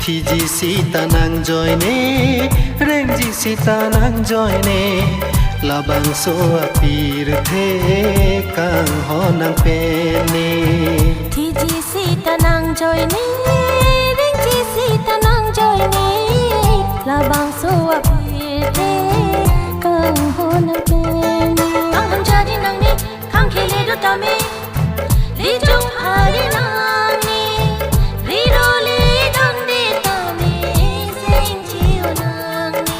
Thiji sita nang joine rengji sita nang joine labang so apir the kang honang pene Thiji sita nang joine rengji sita nang joine labang so apir the kang honang pene kang ham jadi nang ni kang khele do tame li jong hari nang ni ri ro le dang de tame sing chi nang ni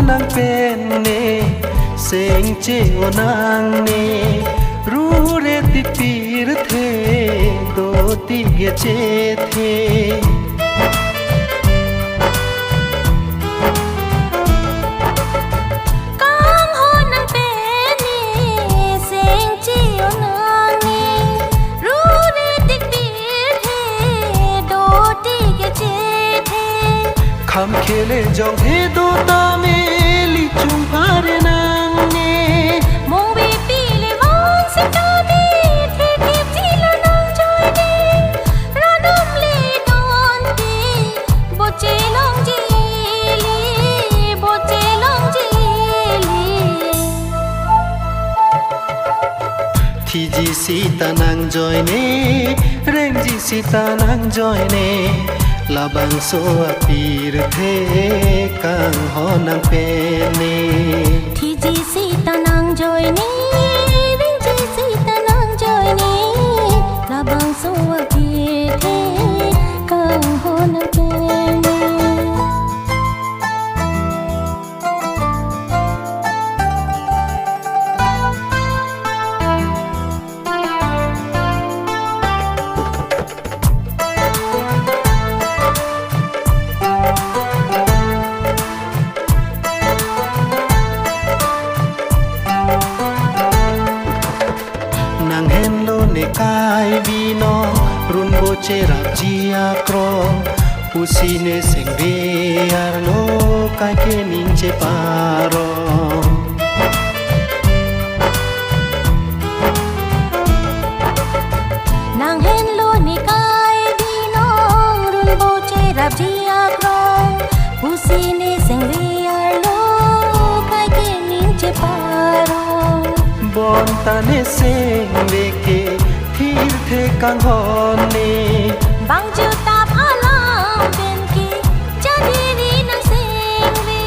nang penne seng che onang ne ru re ti pir the do ti ge che the kang ho nang penne seng che onang ne ru re ti pir the do ti ge che the kham khele jong he do ta me chung phare nang ne mong bi pi le mong se ta bi the ki chi la nang joy ne ra dum le don ti bo che long ji li bo che long ji li Thiji sita nang joine rengji sita nang joine labang so apir the kang honang pene Thiji sita nang joine rengji sita nang joine labang so apir the kang honang pene nang hen lo ne kai vino run bo che rap jia kro pusi ne seng be ar lo kai ke ning che paro nang hen lo ni kai di nong run bo che rap jia krong pusi ne seng ri ar lo kai ke nin che paro bon ta ne seng le ke thir the kang hon ne bang ju ta phala ben ki jadi ri nang seng ri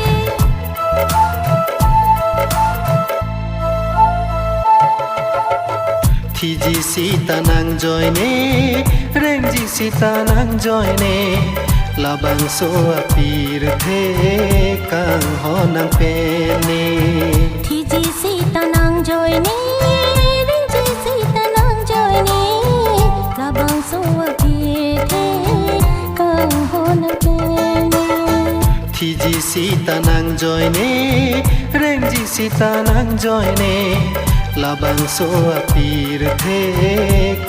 Thiji sita nang joine rengji sita nang joine labang so apir the kang honang pene Thiji sita nang joine rengji sita nang joine labang so apir the kang honang pene Thiji sita nang joine rengji sita nang joine labang so apir the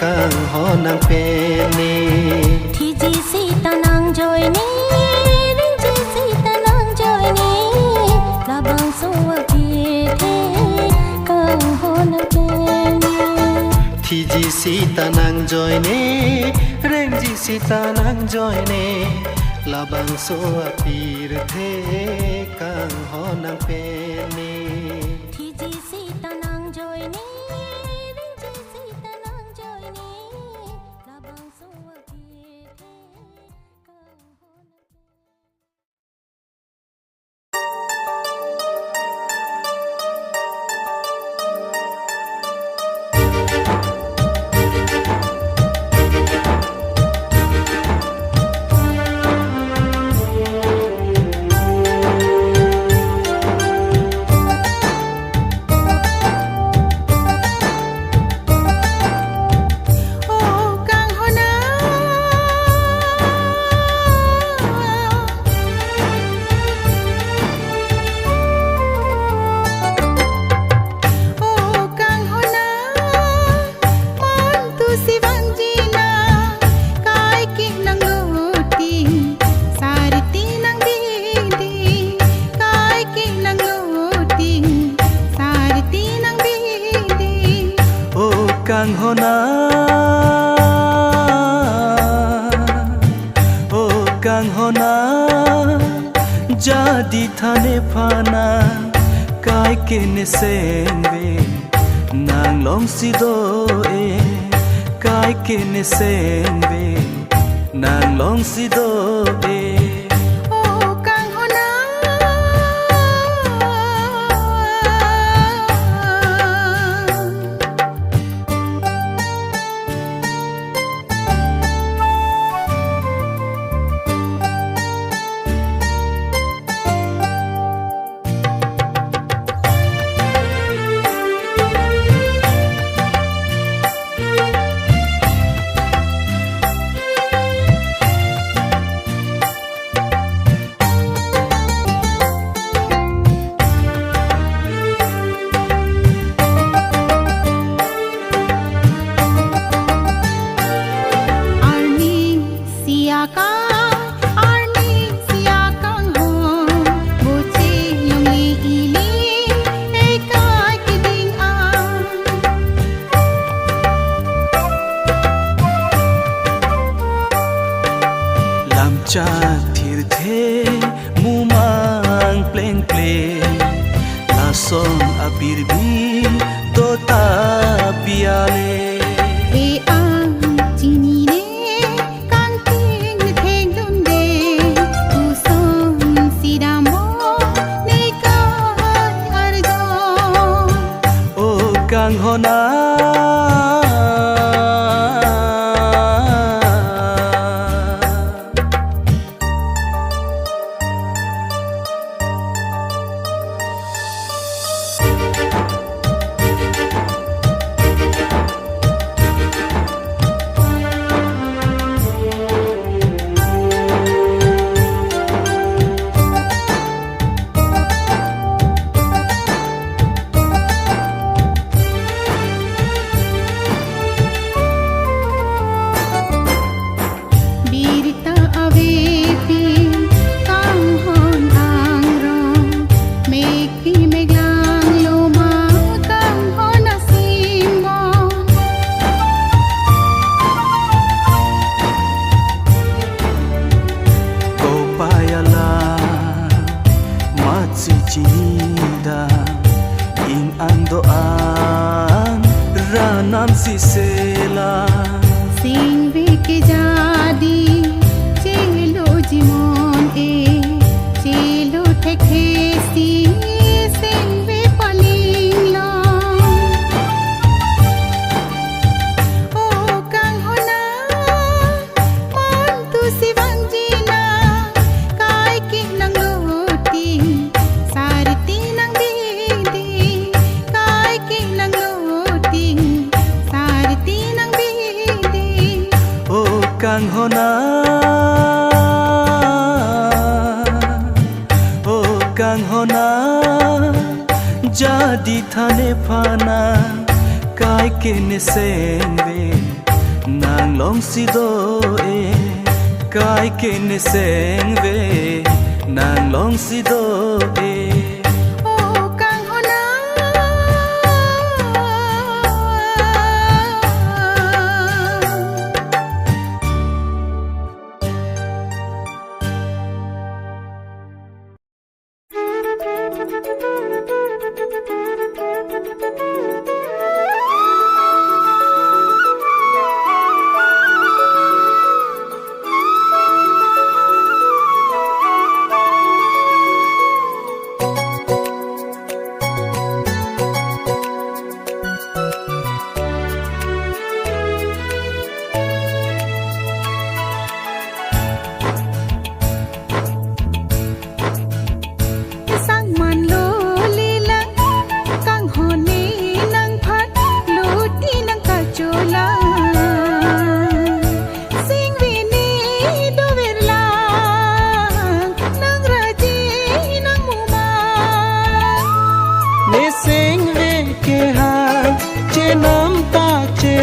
kang honang pene Thiji sita nang joine rengji sita nang joine labang so apir the kang honang pene Thiji sita nang joine rengji sita nang joine labang so apir the kang honang pene Thiji sita nang joine rengji sita nang joine labang so apir the kang honang kang hona o kang hona jadi thane phana kai ke ne senve nang long si do e kai ke ne senve nang long si do e cha thir the mumang pleng pleng la song abir bi to ta piale e ang chini ne kang ting ne theng dun de tu song sidamo ne ka ar do o kang hona in ando an ranam si sela sing ve ke jadi chelo jimon e chelo thekhe si sing ve paling lo o kang hona mon tu si vanjina kai ki nang loti sarti nang di kai ki nang loti sarti nang di o kang hona o kang hona jadi thane phana kai ke ne senve nang long si do e kai ke ne senve nang long si do e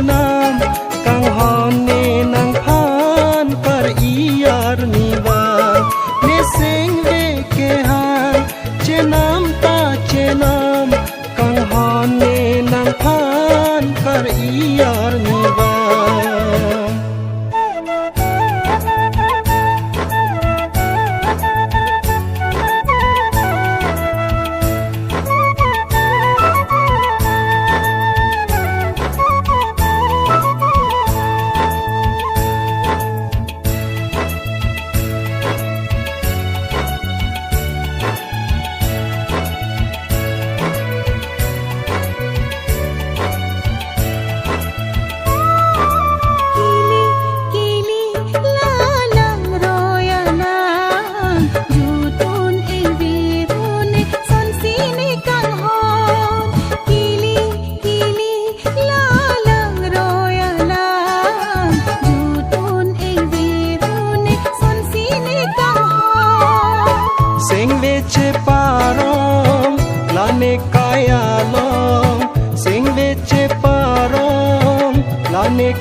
nam kang hon ne nang phan par iar ni ba ne sing ve ke han che nam ta che nam kang hon ne nang phan par iyar niba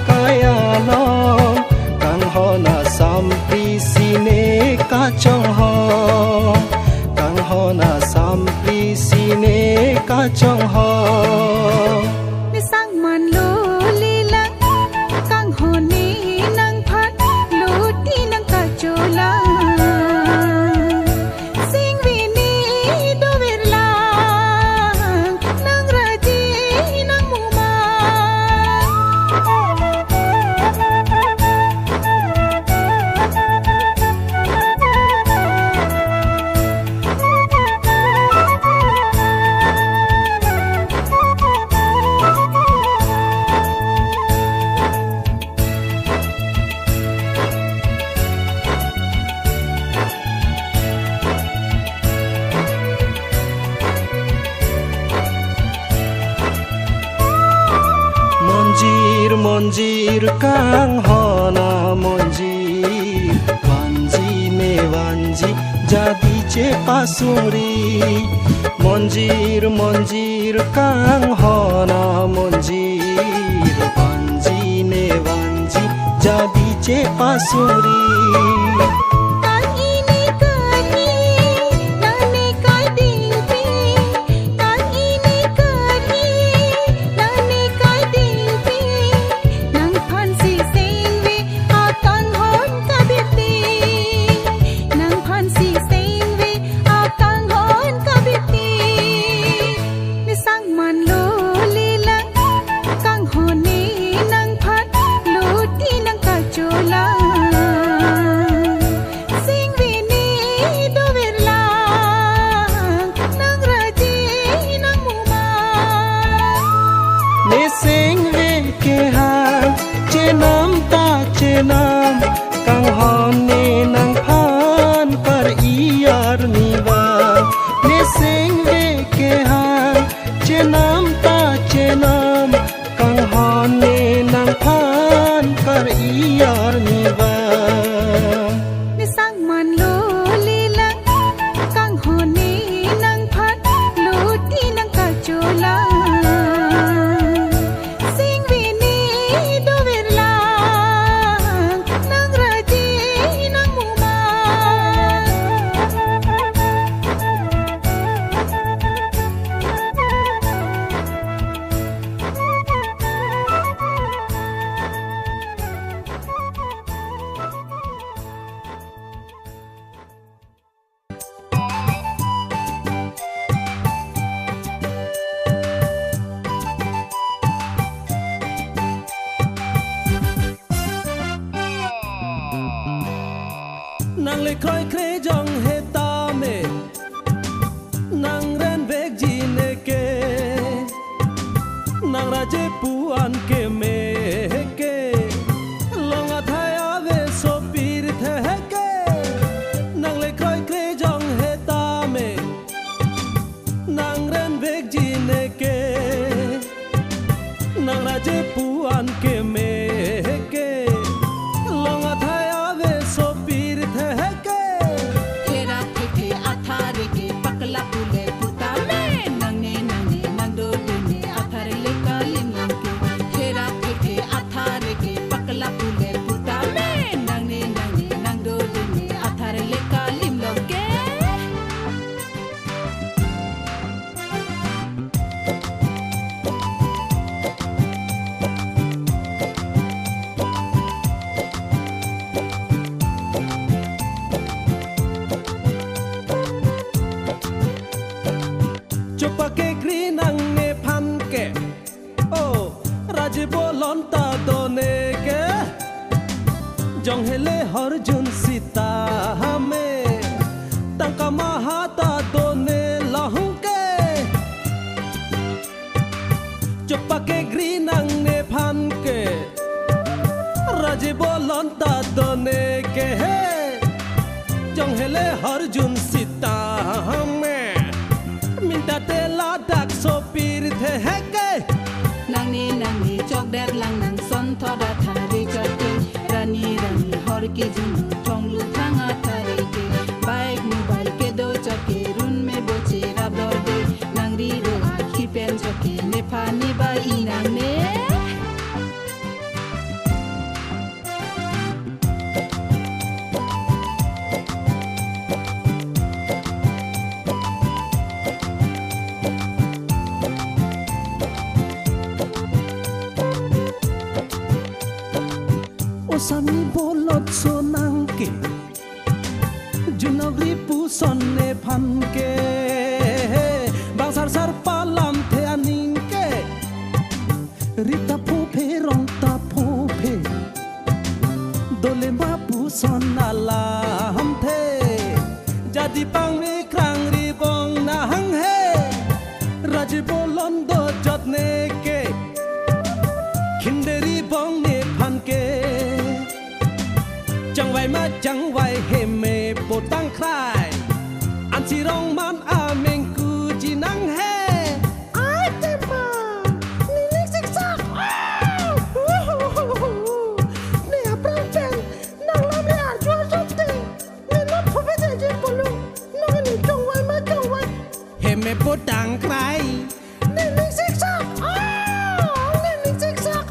kayalong kang hona sampi sine kachong ho kang hona sampi sine kachong ho ni sang man lo lila kang honi nang phat luti nang kachola sing vini do virla nang raji nang muma monjir kang hona monjir wanji ne wanji jadi ce pasuri monjir kang hona monjir wanji ne wanji jadi ce pasuri nam kang hone nang phan par iyar niba ne sing ve ke ha che nam ta che nam kang hone nang phan par iyar niba ni sang man lo lila kang hone nang phat luti nang kachola nang le khoi kre jong he ta me nang ren vek ji ne ke nang raje puan ke me ke longa thaya ve so pir the ke nang le khoi kre jong he ta me nang ren vek ji ne ke nang raje puan ke me ke longa thaya ve so pir the ke Kera kete athare ke pakla pule puta me nang ne nang do de ne athare le kalim nang ke Kera kete athare ke pakla pule puta me nang ne nang do de ne athare le kalim nang ke pake kri nang ne phan ke oh raje bolon ta done ke jong hele har jun sita hame tangka mahata done lahung ke pake kri nang ne phan ke raje bolon ta done ke jong hele har jun sita hame minta te la dak so pir the heke nang ni chok der lang nang son thoda thare chate rani hor ke jun thong lu thanga thare ke bike mobile ke do chake run me boche rab dor de nang ri ro ki pen chake ne pha ni ba inang ne Sami bolot so nangke junagri pu sonne phanke bangsar sar palam the aningke rita phu phe rong ta phu phe dole ma pu sonala ham the jadi pang mi krang ri bong na hang he raj bolon do jotne ke khinderi bong ne phanke chẳng vậy mà chẳng vậy hệ mê bộ tăng khai anh chỉ rong man à mình cứ chỉ nắng hè ai tem mà ni ni xích xác nè prang pen nang lam le ar chua chua te nè nó phô phê te je polu nó cái này chẳng vậy mà chẳng vậy hệ mê bộ tăng khai ni ni xích xác ni ni xích xác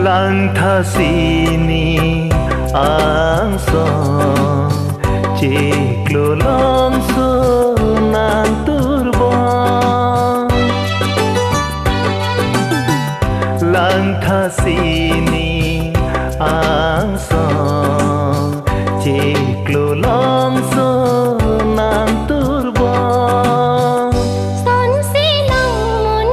lang tha sini ang son ciklo long so nang turbo lang tha sini ang son ciklo long so nang turbo son silang mun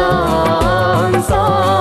son son